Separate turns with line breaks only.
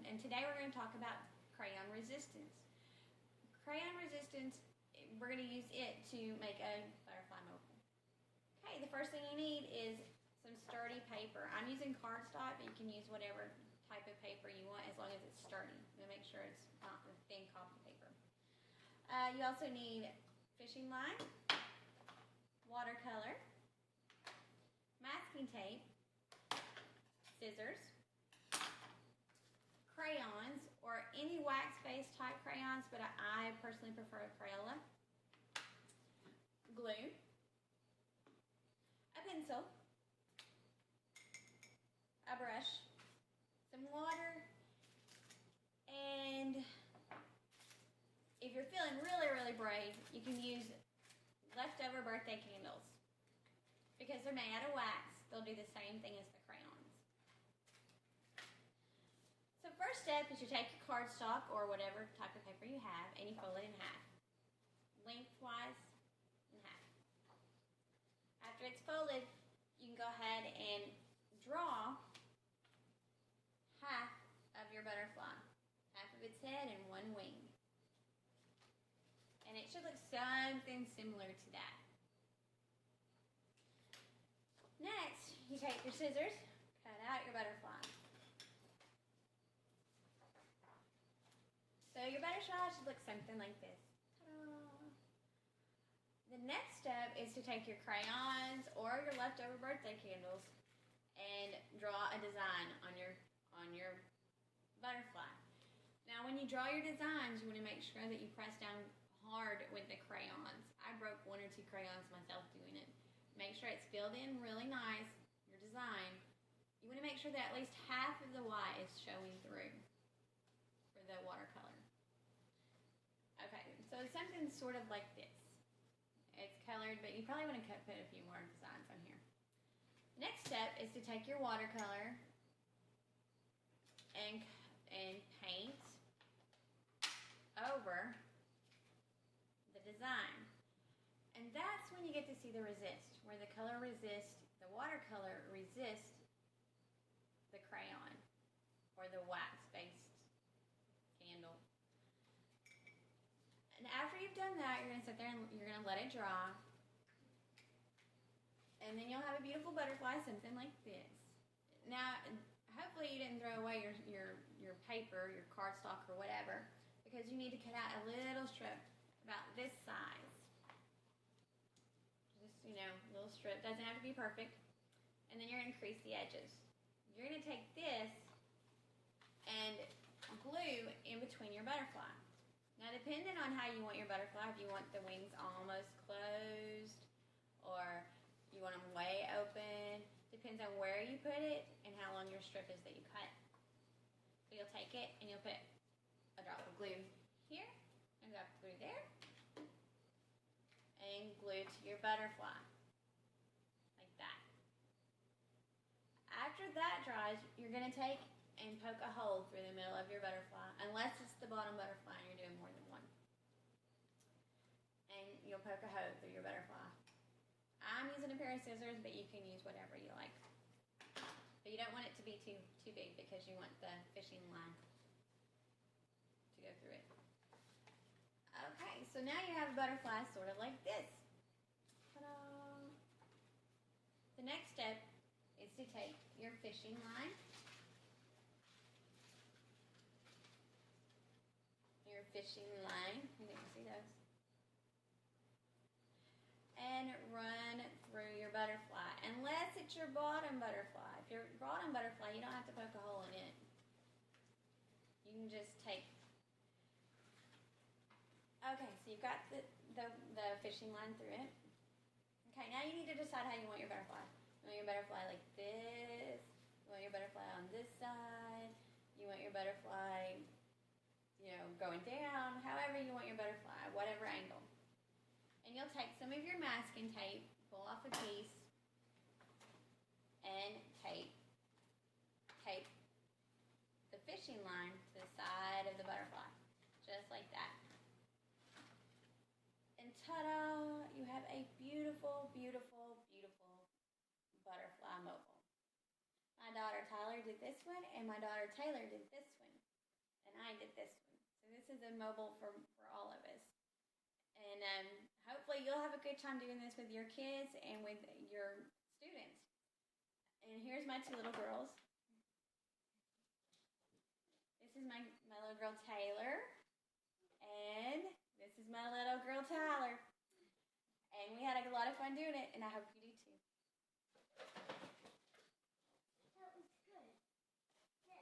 and today we're going to talk about crayon resistance. Crayon resistance, we're going to use it to make a butterfly mobile. Okay, the first thing you need is some sturdy paper. I'm using cardstock, but you can use whatever type of paper you want as long as it's sturdy. You make sure it's not a thin copy paper. You also need fishing line, watercolor, masking tape, scissors, crayons, or any wax-based type crayons, but I personally prefer Crayola, glue, a pencil, a brush, some water, and if you're feeling really brave, you can use leftover birthday candles. Because they're made out of wax, they'll do the same thing as the crayons. So first step is you take your cardstock or whatever type of paper you have and you fold it in half. Lengthwise, in half. After it's folded, you can go ahead and draw half of your butterfly. Half of its head and one wing. And it should look something similar to that. Next, you take your scissors, cut out your butterfly. So your butterfly should look something like this. Ta-da! The next step is to take your crayons or your leftover birthday candles and draw a design on your butterfly. Now when you draw your designs, you want to make sure that you press down hard with the crayons. I broke 1 or 2 crayons myself doing it. Make sure it's filled in really nice, your design. You want to make sure that at least half of the white is showing through for the watercolor. Okay, so it's something sort of like this. It's colored, but you probably want to put a few more designs on here. The next step is to take your watercolor and paint over the design. And that's when you get to see the resist, where the color resists, the watercolor resists the crayon or the wax-based candle. And after you've done that, you're going to sit there and you're going to let it dry. And then you'll have a beautiful butterfly, something like this. Now, hopefully you didn't throw away your paper, your cardstock or whatever, because you need to cut out a little strip about this size. Just, a little strip. Doesn't have to be perfect. And then you're going to crease the edges. You're going to take this and glue in between your butterfly. Now, depending on how you want your butterfly, if you want the wings almost closed or you want them way open, depends on where you put it and how long your strip is that you cut. So you'll take it and you'll put a drop of glue here, and a drop of glue there, and glue to your butterfly, like that. After that dries, you're going to take and poke a hole through the middle of your butterfly, unless it's the bottom butterfly and you're doing more than one. And you'll poke a hole through your butterfly. I'm using a pair of scissors, but you can use whatever you like. But you don't want it to be too big because you want the fishing line to go through it. Okay, so now you have a butterfly sort of like this. Ta-da! The next step is to take your fishing line, you didn't see those, and run through your butterfly, unless it's your bottom butterfly. If your bottom butterfly, you don't have to poke a hole in it. You can just take. Okay, so you've got the fishing line through it. Okay, now you need to decide how you want your butterfly. You want your butterfly like this. You want your butterfly on this side. You want your butterfly, going down. However you want your butterfly, whatever angle. And you'll take some of your masking tape, pull off a piece, and tape the fishing line to the side of the butterfly, just like that. And ta-da! You have a beautiful, beautiful, beautiful butterfly mobile. My daughter Tyler did this one, and my daughter Taylor did this one. and I did this one. So this is a mobile for all of us. And hopefully you'll have a good time doing this with your kids and with your students. And here's my two little girls. This is my little girl Taylor. And this is my little girl Tyler. And we had a lot of fun doing it, and I hope you do too.